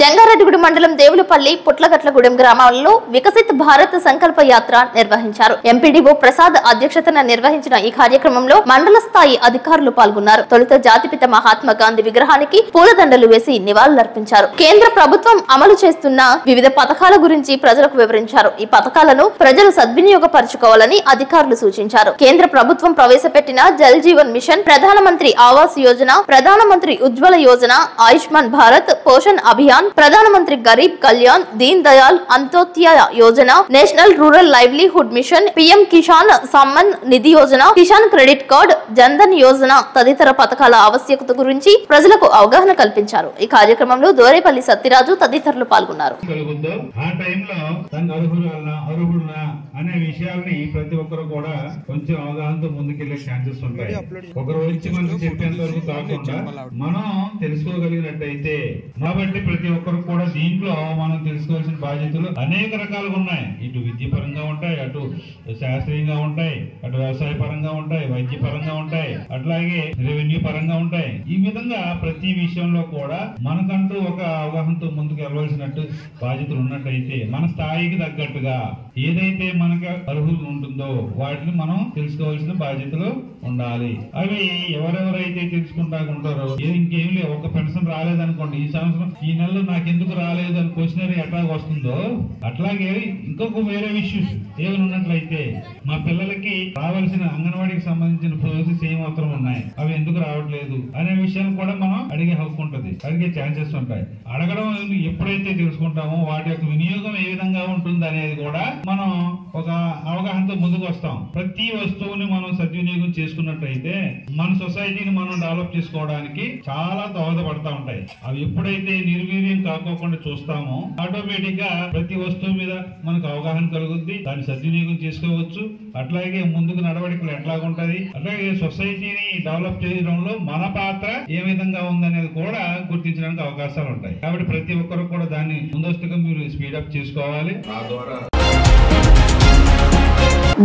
జంగారెడ్డిగూడెం మండలం దేవులపల్లి, పుట్లగట్లగూడెం గ్రామాలలో వికసిత్ భారత్ సంకల్ప యాత్ర నిర్వహించారు. ఎంపీడీఓ ప్రసాద్ అధ్యక్షతన నిర్వహించిన ఈ కార్యక్రమంలో మండల స్థాయి అధికారులు పాల్గొన్నారు. తొలుత జాతిపిత మహాత్మా గాంధీ విగ్రహానికి పూలదండలు వేసి నివాళులర్పించారు. కేంద్ర ప్రభుత్వం అమలు చేస్తున్న వివిధ పథకాల గురించి ప్రజలకు వివరించారు. ఈ పథకాలను ప్రజలు సద్వినియోగపరచుకోవాలని అధికారులు సూచించారు. కేంద్ర ప్రభుత్వం ప్రవేశపెట్టిన జల్ జీవన్ మిషన్, ప్రధానమంత్రి ఆవాస్ యోజన, ప్రధానమంత్రి Ujjwala Yojana, Ayushman Bharat, Poshan Abhiyan, Pradhan Mantri Garib Kalyan, Deen Dayal Antyodaya Yojana, national rural livelihood mission, PM Kisan Samman Nidhi Yojana, Kisan credit card, Jan Dhan Yojana తదితర పథకాల ఆవశ్యకత గురించి ప్రజలకు అవగాహన కల్పించారు. ఈ కార్యక్రమంలో దోరేపల్లి సత్యరాజు తదితరులు పాల్గొన్నారు. అనే విషయాల్ని ప్రతి ఒక్కరు కూడా కొంచెం అవగాహనతో ముందుకెళ్లే ఛాన్సెస్ ఉంటాయి. ఒకరు వచ్చి మనకు చెప్పేంత వరకు కాకుండా మనం తెలుసుకోగలిగినట్టయితే, కాబట్టి ప్రతి ప్రతి ఒక్కరు కూడా దీంట్లో మనం తెలుసుకోవాల్సిన బాధ్యతలు అనేక రకాలుగా ఉన్నాయి. ఇటు విద్య పరంగా ఉంటాయి, అటు శాస్త్రీయంగా ఉంటాయి, అటు వ్యవసాయ పరంగా ఉంటాయి, వైద్య పరంగా ఉంటాయి, అట్లాగే రెవెన్యూ పరంగా ఉంటాయి. ఈ విధంగా ప్రతి విషయంలో కూడా మనకంటూ ఒక అవగాహనతో ముందుకు వెళ్ళవలసినట్టు బాధ్యతలు ఉన్నట్టయితే మన స్థాయికి తగ్గట్టుగా ఏదైతే మనకు అర్హులు ఉంటుందో వాటిని మనం తెలుసుకోవాల్సిన బాధ్యతలు ఉండాలి. అవి ఎవరెవరైతే తెలుసుకుంటా ఉంటారో ఇంకేం లేదు, ఒక పెన్షన్ రాలేదనుకోండి, ఈ సంవత్సరం ఈ నెలలో నాకెందుకు రాలేదు అని క్వశ్చనరీ ఎట్లా వస్తుందో అట్లాగే ఇంకొక వేరే ఇష్యూస్ ఏమైనా ఉన్నట్లయితే మా పిల్లలకి రావాల్సిన అంగన్వాడీకి సంబంధించిన ప్రాసెస్ ఏం అవసరం ఉన్నాయి, అవి ఎందుకు రావట్లేదు అనే విషయాలు కూడా మనం అడిగే హక్కు ఉంటుంది, అడిగే ఛాన్సెస్ ఉంటాయి. అడగడం ఎప్పుడైతే తెలుసుకుంటామో వాటి యొక్క వినియోగం ఏ విధంగా ఉంటుంది అనేది కూడా మనం ఒక అవగాహనతో ముందుకు వస్తాం. ప్రతి వస్తువుని మనం సద్వినియోగం చేసుకున్నట్టయితే మన సొసైటీని మనం డెవలప్ చేసుకోవడానికి చాలా దోహదపడతా ఉంటాయి. అవి ఎప్పుడైతే నిర్వీర్యం కాకోకుండా చూస్తామో ఆటోమేటిక్ గా ప్రతి వస్తువు మీద మనకు అవగాహన కలుగుద్ది, దాన్ని సద్వినియోగం చేసుకోవచ్చు. అట్లాగే ముందుకు నడవడికలు ఎట్లాగుంటది, అట్లాగే సొసైటీని డెవలప్ చేయడంలో మన పాత్ర ఏ విధంగా ఉందనేది కూడా గుర్తించడానికి అవకాశాలు ఉంటాయి. కాబట్టి ప్రతి ఒక్కరు కూడా దాన్ని ముందస్తుగా మీరు స్పీడప్ చేసుకోవాలి.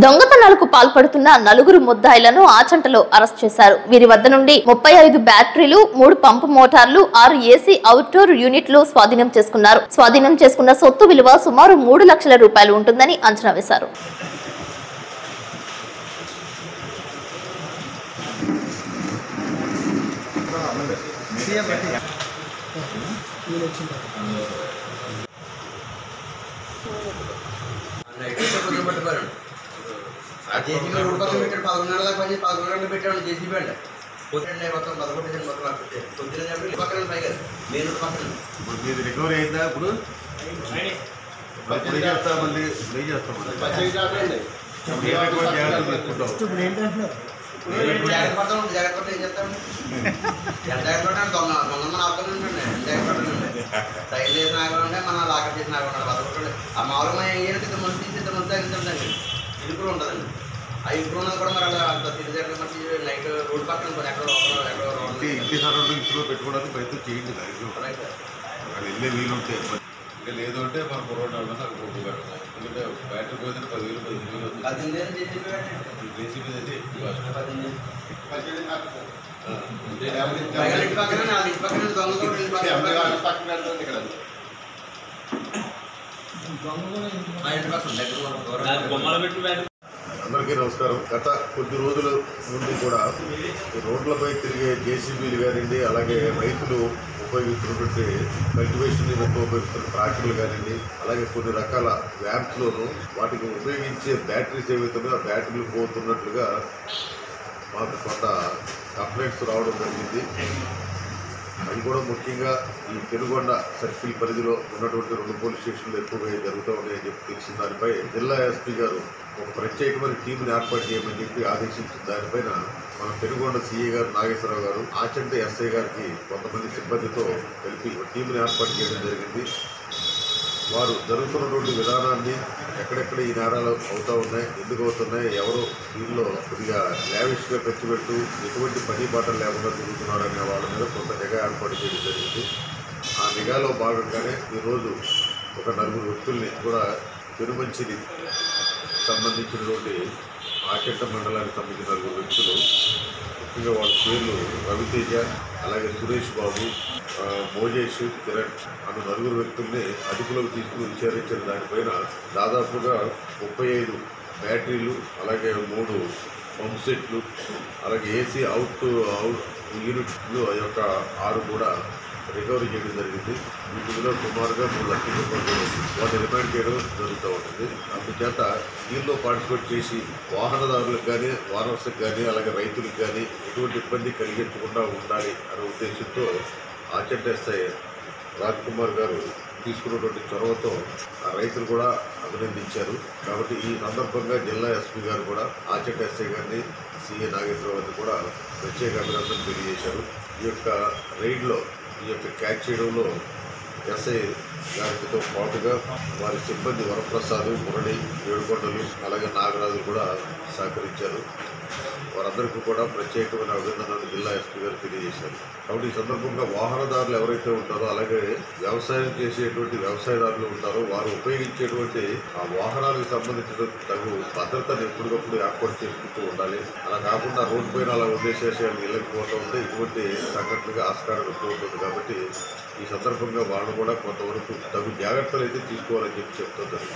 దొంగతనాలకు పాల్పడుతున్న 4 ముద్దాయిలను ఆచంటలో అరెస్ట్ చేశారు. వీరి వద్ద నుండి 35 బ్యాటరీలు, 3 పంపు మోటార్లు, 6 ఏసీ అవుట్డోర్ యూనిట్లు స్వాధీనం చేసుకున్నారు. స్వాధీనం చేసుకున్న సొత్తు విలువ సుమారు 3 లక్షల రూపాయలు ఉంటుందని అంచనా వేశారు. జేసీబీ 3 పక్కన పెట్టాడు, 11 నెలల పని 11 గంటలు పెట్టాడు జేసీబీ అండి. పొద్దున్నే మొత్తం 11 మొత్తం పొద్దున్న పక్కన పైగా మెయిన్ పక్కన మీరు రికవరీ అయిందా? ఇప్పుడు చేస్తా మళ్ళీ చేస్తాం జాగ్రత్త ఏం చెప్తాను జాగ్రత్త దొంగ ఆపుతానండి, జాగ్రత్త సైడ్ చేసిన ఆగండి, మన లాకర్ చేసిన ఆగండి, బతకండి. ఆ మామూలుగా ఏంటంటే మంచి తీసి మంచి తగ్గించండి, ఇది కూడా ఉంటుందండి. ఆ ఇప్పుడు ఉన్నది కూడా మరి అలా అంత తిరిగి మంచి నైట్ రోడ్ పక్కన ఇంటి సరౌండింగ్స్లో పెట్టుకోవడానికి ప్రయత్నం చేయండి. దానికి వెళ్ళే వీలు ఉంటే ఇంకా లేదు అంటే మనం పొరపాటు అవ్వడం అక్కడ కొట్టు పెట్టడం. ఎందుకంటే బ్యాటరీ పోయిందని 10,000 జేసీబీ అయితే అందరికీ నమస్కారం. గత కొద్ది రోజుల నుండి కూడా రోడ్లపై తిరిగే జేసీబీలు కానివ్వండి, అలాగే రైతులు ఉపయోగిస్తున్నటువంటి కల్టివేషన్ ఉపయోగిస్తున్న ట్రాక్టర్లు కానివ్వండి, అలాగే కొన్ని రకాల వ్యాన్స్లోనూ వాటికి ఉపయోగించే బ్యాటరీస్ ఏవైతున్నాయో ఆ బ్యాటరీలు పోతున్నట్లుగా మాకు కొంత కంప్లైంట్స్ రావడం జరిగింది. అది కూడా ముఖ్యంగా ఈ పెనుగొండ సర్కిల్ పరిధిలో ఉన్నటువంటి 2 పోలీస్ స్టేషన్లు ఎక్కువగా జరుగుతూ ఉన్నాయని చెప్పి తెలిసిన దానిపై జిల్లా ఎస్పీ గారు ఒక ప్రత్యేకమైన టీంని ఏర్పాటు చేయమని చెప్పి ఆదేశించిన దానిపైన మన పెనుగొండ సిఐ గారు నాగేశ్వరరావు గారు ఆచంట ఎస్ఐ గారికి కొంతమంది సిబ్బందితో కలిపి ఒక టీంని ఏర్పాటు చేయడం జరిగింది. వారు జరుగుతున్నటువంటి విధానాన్ని, ఎక్కడెక్కడ ఈ నేరాలు అవుతూ ఉన్నాయి, ఎందుకు అవుతున్నాయి, ఎవరు వీళ్ళు కొద్దిగా లావిష్గా ఖర్చు పెట్టు ఎటువంటి పని బాటలు లేకుండా తిరుగుతున్నాడు అనే వాళ్ళ మీద కొంత నిఘా ఏర్పాటు చేయడం జరిగింది. ఆ నిఘాలో భాగంగానే ఈరోజు ఒక 4 వ్యక్తుల్ని కూడా పెనుమంచిని సంబంధించినటువంటి ఆచంట మండలానికి సంబంధించిన 4 వ్యక్తులు, ముఖ్యంగా వాళ్ళ పేర్లు రవితేజ, అలాగే సురేష్ బాబు, మోజేష్, కిరణ్ అన్న 4 వ్యక్తుల్ని అదుపులోకి తీసుకుని విచారించిన దానిపైన దాదాపుగా 35 బ్యాటరీలు, అలాగే 3 పంప్ సెట్లు, అలాగే ఏసీ అవుట్ యూనిట్లు యొక్క 6 కూడా రికవరీ చేయడం జరిగింది. వీటిలో సుమారుగా 3 లక్షల రూపాయలు వాటిని రిమాండ్ చేయడం జరుగుతూ ఉంటుంది. అందుచేత దీనిలో పార్టిసిపేట్ చేసి వాహనదారులకు కానీ, వానర్స్కి కానీ, అలాగే రైతులకు కానీ ఎటువంటి ఇబ్బంది కలిగించకుండా ఉండాలి అనే ఉద్దేశంతో ఆచంట ఎస్ఐ రాజ్ కుమార్ గారు తీసుకున్నటువంటి చొరవతో ఆ రైతులు కూడా అభినందించారు. కాబట్టి ఈ సందర్భంగా జిల్లా ఎస్పీ గారు కూడా ఆచంట ఎస్ఐ గారిని, సిఐ నాగేశ్వరరావు గారిని కూడా ప్రత్యేక అభినందనలు తెలియజేశారు. ఈ యొక్క రైడ్లో ఈ యొక్క క్యాచ్ చేయడంలో ఎస్ఐ గారితో పాటుగా వారి సిబ్బంది వరప్రసాద్, మురళి, ఏడుకొండలు, అలాగే నాగరాజు కూడా సహకరించారు. వారందరికీ కూడా ప్రత్యేకమైన అభినందనలు జిల్లా ఎస్పీ గారు తెలియజేశారు. కాబట్టి ఈ సందర్భంగా వాహనదారులు ఎవరైతే ఉంటారో, అలాగే వ్యవసాయం చేసేటువంటి వ్యవసాయదారులు ఉంటారో వారు ఉపయోగించేటువంటి ఆ వాహనాలకు సంబంధించిన తగు భద్రతను ఎప్పటికప్పుడు ఏర్పాటు చేసుకుంటూ ఉండాలి. అలా కాకుండా రోడ్డు పైన అలా వదిలేసేసి వెళ్ళకపోవడం ఉంటే ఇటువంటి సంఘటనగా ఆస్కారం ఎక్కువ ఉంటుంది. కాబట్టి ఈ సందర్భంగా వాళ్ళు కూడా కొంతవరకు తగు జాగ్రత్తలు అయితే తీసుకోవాలని చెప్పి చెప్తున్నారు.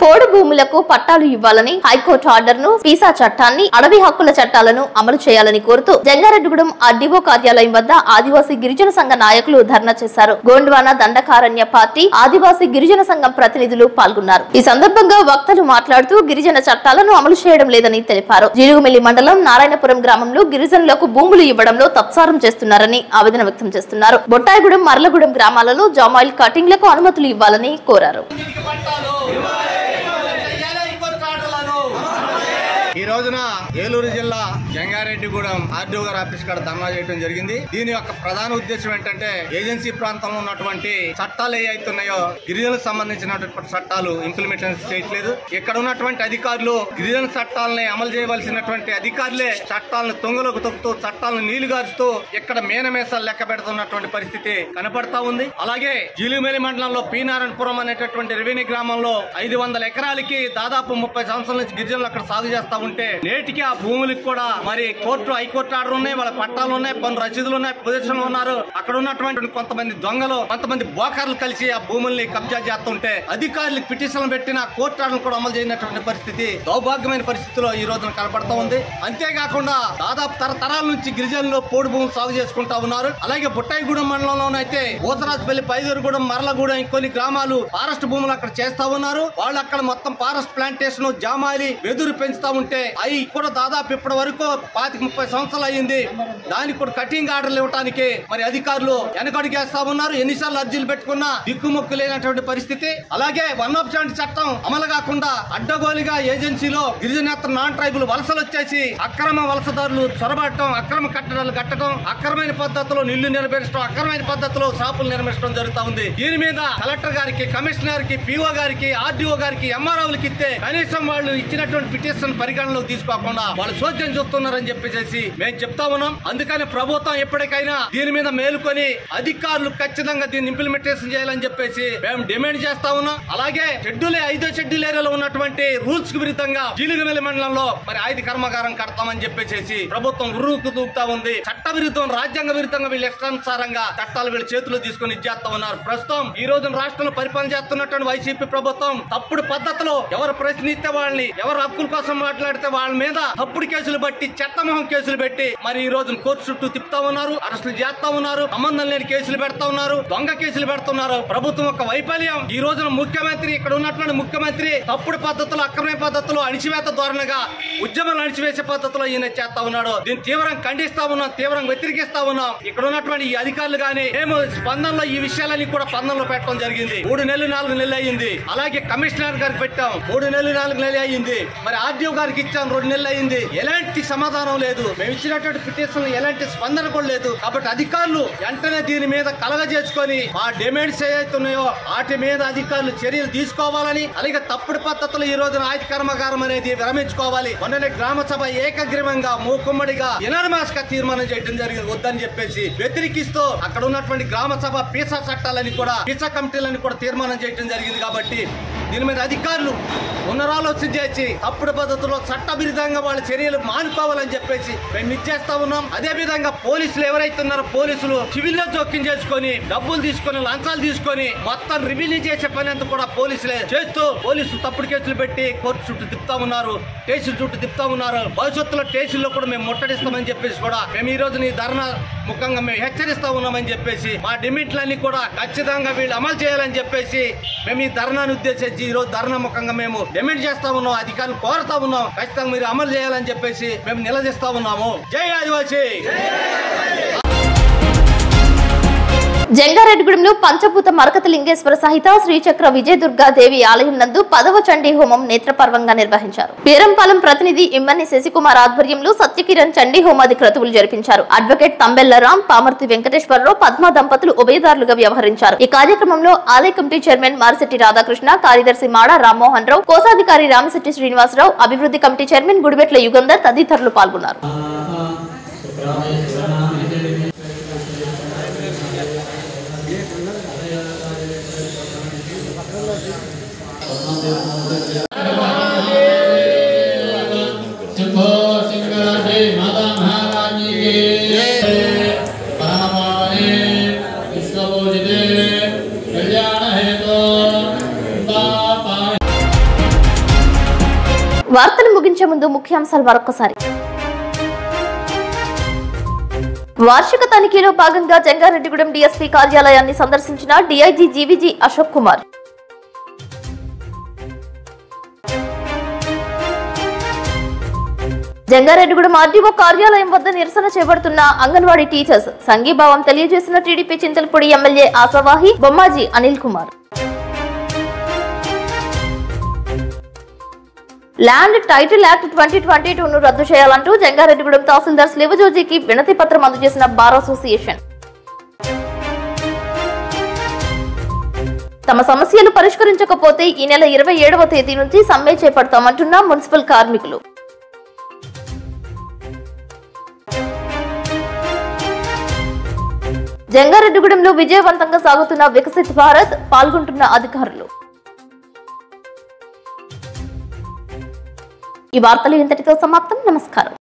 పోడు భూములకు పట్టాలు ఇవ్వాలని హైకోర్టు ఆర్డర్ను, పీసా చట్టాన్ని, అడవి హక్కుల చట్టాలను అమలు చేయాలని కోరుతూ జంగారెడ్డిగూడెం ఆర్డీఓ కార్యాలయం వద్ద ఆదివాసీ గిరిజన సంఘ నాయకులు ధర్నా చేశారు. గోండ్వానా దండకారణ్య పార్టీ, ఆదివాసీ గిరిజన సంఘం ప్రతినిధులు పాల్గొన్నారు. ఈ సందర్భంగా వక్తలు మాట్లాడుతూ గిరిజన చట్టాలను అమలు చేయడం లేదని తెలిపారు. జీలుగుమిల్లి మండలం నారాయణపురం గ్రామంలో గిరిజనులకు భూములు ఇవ్వడంలో తత్సారం చేస్తున్నారని ఆవేదన వ్యక్తం చేస్తున్నారు. బొట్టాయిగూడెం, మర్లగూడెం గ్రామాలలో జామాయిల్ కటింగ్లకు అనుమతులు ఇవ్వాలని కోరారు. ఈ రోజున ఏలూరు జిల్లా జంగారెడ్డిగూడెం ఆర్డీఓ గారి ఆఫీస్ కాడ ధర్నా చేయడం జరిగింది. దీని యొక్క ప్రధాన ఉద్దేశం ఏంటంటే ఏజెన్సీ ప్రాంతంలో ఉన్నటువంటి చట్టాలు ఏవైతున్నాయో గిరిజనులకు సంబంధించినటువంటి చట్టాలు ఇంప్లిమెంటేషన్ చేయట్లేదు. ఇక్కడ ఉన్నటువంటి అధికారులు గిరిజన చట్టాలని అమలు చేయవలసినటువంటి అధికారులే చట్టాలను తొంగలోకి తొక్కుతూ చట్టాలను నీళ్లు గారుస్తూ ఇక్కడ మేనమేసాలు లెక్క పెడుతున్నటువంటి పరిస్థితి కనపడతా ఉంది. అలాగే జీలుగుమిల్లి మండలంలో పీనారాయణపురం అనేటటువంటి రెవెన్యూ గ్రామంలో 500 ఎకరాలకి దాదాపు 30 సంవత్సరాల నుంచి గిరిజనులు అక్కడ సాగు చేస్తా ఉంటే నేటికి ఆ భూములకు కూడా మరి కోర్టు, హైకోర్టు ఆర్డర్ ఉన్నాయి, వాళ్ళ పట్టాలు ఉన్నాయి, పన్ను రసీదులు ఉన్నాయి, పొజిషన్లు ఉన్నారు. అక్కడ ఉన్నటువంటి కొంతమంది దొంగలు, కొంతమంది బోకర్లు కలిసి ఆ భూముల్ని కబ్జా చేస్తుంటే అధికారులకు పిటిషన్లు పెట్టిన కోర్టు ఆర్డర్ కూడా అమలు చేయనటువంటి పరిస్థితి దౌర్భాగ్యమైన పరిస్థితిలో ఈ రోజున కనపడతా ఉంది. అంతేకాకుండా దాదాపు తరతరాల నుంచి గిరిజనులు పోడు భూములు సాగు చేసుకుంటా ఉన్నారు. అలాగే బుట్టాయిగూడెం మండలంలోనైతే ఊసరాజపల్లి, పైదూరుగూడెం, మరలగూడెం ఇంకొన్ని గ్రామాలు ఫారెస్ట్ భూములు అక్కడ చేస్తా ఉన్నారు. వాళ్ళు అక్కడ మొత్తం ఫారెస్ట్ ప్లాంటేషన్, జామాలి, వెదురు పెంచుతా ఉంటే అవి కూడా దాదాపు ఇప్పటి వరకు 25-30 సంవత్సరాలు అయ్యింది. దానికి కూడా కటింగ్ ఆర్డర్లు ఇవ్వడానికి మరి అధికారులు వెనకడుగేస్తా ఉన్నారు. ఎన్నిసార్లు అర్జీలు పెట్టుకున్నా దిక్కుముక్కు లేనటువంటి పరిస్థితి. అలాగే 107 చట్టం అమలు కాకుండా అడ్డగోలుగా ఏజెన్సీలో గిరిజనేతర నాన్ ట్రైబుల్ వలసలు వచ్చేసి అక్రమ వలసదారులు చొరబడటం, అక్రమ కట్టడాలు కట్టడం, అక్రమైన పద్ధతిలో నిల్లు నిర్మించడం, అక్రమైన పద్ధతిలో షాపులు నిర్మించడం జరుగుతా ఉంది. దీని మీద కలెక్టర్ గారికి, కమిషనర్ కి, పిఓ గారికి, ఆర్డీఓ గారికి, ఎంఆర్ఓలకి ఇస్తే కనీసం వాళ్ళు ఇచ్చినటువంటి పిటిషన్ పరిగణలోకి తీసుకోకుండా వాళ్ళు చోద్యం చూస్తున్నారని చెప్పేసి మేము చెప్తా ఉన్నాం. అందుకని ప్రభుత్వం ఎప్పటికైనా దీని మీద మేలుకొని అధికారులు ఖచ్చితంగా దీన్ని ఇంప్లిమెంటేషన్ చేయాలని చెప్పేసి మేము డిమాండ్ చేస్తా ఉన్నాం. అలాగే 5వ షెడ్యూల్ ఏరియాలో ఉన్నటువంటి రూల్స్ కు విరుద్ధంగా జీలుగుమిల్లి మండలంలో మరి ఆయుధ కర్మాగారం కడతామని చెప్పేసి ప్రభుత్వం ఉర్రుకు దూకుతా ఉంది. చట్ట విరుద్ధం, రాజ్యాంగ విరుద్ధంగా వీళ్ళు ఇష్టానుసారంగా చట్టాలు వీళ్ళ చేతుల్లో తీసుకుని ఇచ్చేస్తా ఉన్నారు. ప్రస్తుతం ఈ రోజు రాష్ట్రంలో పరిపాలన చేస్తున్నటువంటి వైసీపీ ప్రభుత్వం తప్పుడు పద్ధతిలో ఎవరు ప్రశ్నిస్తే వాళ్ళని, ఎవరు హక్కుల కోసం మాట్లాడితే వాళ్ళ మీద తప్పుడు కేసులు బట్టి, చెత్తమొహం కేసులు పెట్టి మరి ఈ రోజు కోర్టు చుట్టూ తిప్పుతా ఉన్నారు, అరెస్టులు చేస్తా ఉన్నారు, సంబంధం లేని కేసులు పెడతా ఉన్నారు, దొంగ కేసులు పెడుతున్నారు. ప్రభుత్వం యొక్క వైఫల్యం. ఈ రోజున ముఖ్యమంత్రి, ఇక్కడ ఉన్నటువంటి ముఖ్యమంత్రి తప్పుడు పద్ధతులు, అక్రమ పద్ధతులు, అణిచివేత ధోరణిగా ఉద్యమం అణిచివేసే పద్ధతిలో ఈయన చేస్తా ఉన్నాడు. దీన్ని తీవ్రంగా ఖండిస్తా ఉన్నాం, తీవ్రంగా వ్యతిరేకిస్తా ఉన్నాం. ఇక్కడ ఉన్నటువంటి ఈ అధికారులు గానీ మేము స్పందనలో ఈ విషయాలన్నీ కూడా స్పందనలో పెట్టడం జరిగింది. 3 నెలలు 4 నెలలు అయ్యింది. అలాగే కమిషనర్ గారికి పెట్టాం, 3 నెలలు 4 నెలలు అయ్యింది. మరి ఆర్డీఓ గారికి ఇచ్చాం, 2 నెలలు అయింది. ఎలాంటి సమాధానం లేదు. మేము ఇచ్చినటువంటి పిటిషన్ ఎలాంటి స్పందన కూడా లేదు. కాబట్టి అధికారులు వెంటనే దీని మీద కలగజేసుకొని మా డిమాండ్స్ ఏవైతున్నాయో వాటి మీద అధికారులు చర్యలు తీసుకోవాలని, అలాగే తప్పుడు పద్ధతులు ఈ రోజున ఆయుధ కర్మాగారం అనేది విరమించుకోవాలి. మొన్ననే గ్రామ సభ ఏకగ్రీవంగా మూకుమ్మడిగా యునానిమస్ గా తీర్మానం చేయడం జరిగింది, వద్దని చెప్పేసి వ్యతిరేకిస్తూ అక్కడ ఉన్నటువంటి గ్రామ సభ పీసా చట్టాలని కూడా, పీసా కమిటీలని కూడా తీర్మానం చేయడం జరిగింది. కాబట్టి దీని మీద అధికారులు పునరాలోచన చేసి తప్పుడు పద్ధతిలో చట్ట విరుద్ధంగా వాళ్ళ చర్యలు మానుకోవాలని చెప్పేసి మేము ఇచ్చేస్తా ఉన్నాం. అదే విధంగా పోలీసులు ఎవరైతే ఉన్నారో పోలీసులు సివిల్లో జోక్యం చేసుకొని డబ్బులు తీసుకొని, లంచాలు తీసుకొని మొత్తం రివ్యూ చేసే పని అంతా కూడా పోలీసులే చేస్తూ పోలీసులు తప్పుడు కేసులు పెట్టి కోర్టు చుట్టూ తిప్పుతా ఉన్నారు, స్టేషన్ చుట్టూ తిప్పుతా ఉన్నారు. భవిష్యత్తులో స్టేషన్లో కూడా మేము ముట్టడిస్తామని చెప్పేసి కూడా మేము ఈ రోజు నీ ధర్నా ముఖంగా మేము హెచ్చరిస్తా ఉన్నామని చెప్పేసి మా డిమాండ్లన్నీ కూడా ఖచ్చితంగా వీళ్ళు అమలు చేయాలని చెప్పేసి మేము ఈ ధర్నాను ఉద్దేశించి ఈ రోజు ధర్నా ముఖంగా మేము డిమాండ్ చేస్తా ఉన్నాం, అధికారులు కోరుతా ఉన్నాం. ఖచ్చితంగా మీరు అమలు చేయాలని చెప్పేసి మేము నిలదీస్తా ఉన్నాము. జై ఆదివాసీ. జంగారెడ్డిగూడెంలో పంచభూత మరకత లింగేశ్వర సహిత శ్రీచక్ర విజయదుర్గాదేవి ఆలయం నందు 10వ చండీ హోమం నేత్రపర్వంగా నిర్వహించారు. పేరంపాలెం ప్రతినిధి ఇమ్మని శశికుమార్ ఆధ్వర్యంలో సత్యకిరణ్ చండీ హోమాది క్రతువులు జరిపించారు. అడ్వకేట్ తంబెల్ల రామ్, పామర్తి వెంకటేశ్వరరావు, పద్మ దంపతులు ఉభయదారులుగా వ్యవహరించారు. ఈ కార్యక్రమంలో ఆలయ కమిటీ చైర్మన్ మారిశెట్టి రాధాకృష్ణ, కార్యదర్శి మాడ రామ్మోహన్ రావు, కోశాధికారి రామశెట్టి శ్రీనివాసరావు, అభివృద్ధి కమిటీ చైర్మన్ గుడిబెట్ల యుగంధర్ తదితరులు పాల్గొన్నారు. వార్తలు ముగించే ముందు ముఖ్యాంశాలు మరొకసారి. వార్షిక తనిఖీలో భాగంగా జంగారెడ్డిగూడెం డీఎస్పీ కార్యాలయాన్ని సందర్శించిన DIG GVG Ashok Kumar. Jangareddygudem RDO కార్యాలయం వద్ద నిరసన చేపడుతున్న అంగన్వాడీ టీచర్స్ సంఘీభావం తెలియజేసిన టీడీపీ చింతలపూడి ఎమ్మెల్యే ఆశావాహి Bommaji Anil Kumar. Land title act 2022ను రద్దు చేయాలంటూ జంగారెడ్డిగూడెం తహసీల్దార్ స్లివజోజీకి వినతి పత్రం అందజేసిన బార్ అసోసియేషన్. తమ సమస్యలు పరిష్కరించకపోతే ఈ నెల 27వ తేదీ నుంచి సమ్మె చేపడతామంటున్న మున్సిపల్ కార్మికులు. జంగారెడ్డిగూడెంలో విజయవంతంగా సాగుతున్న వికసిత్ భారత్, పాల్గొంటున్న అధికారులు. ఈ వార్తలు ఇంతటితో సమాప్తం. నమస్కారం.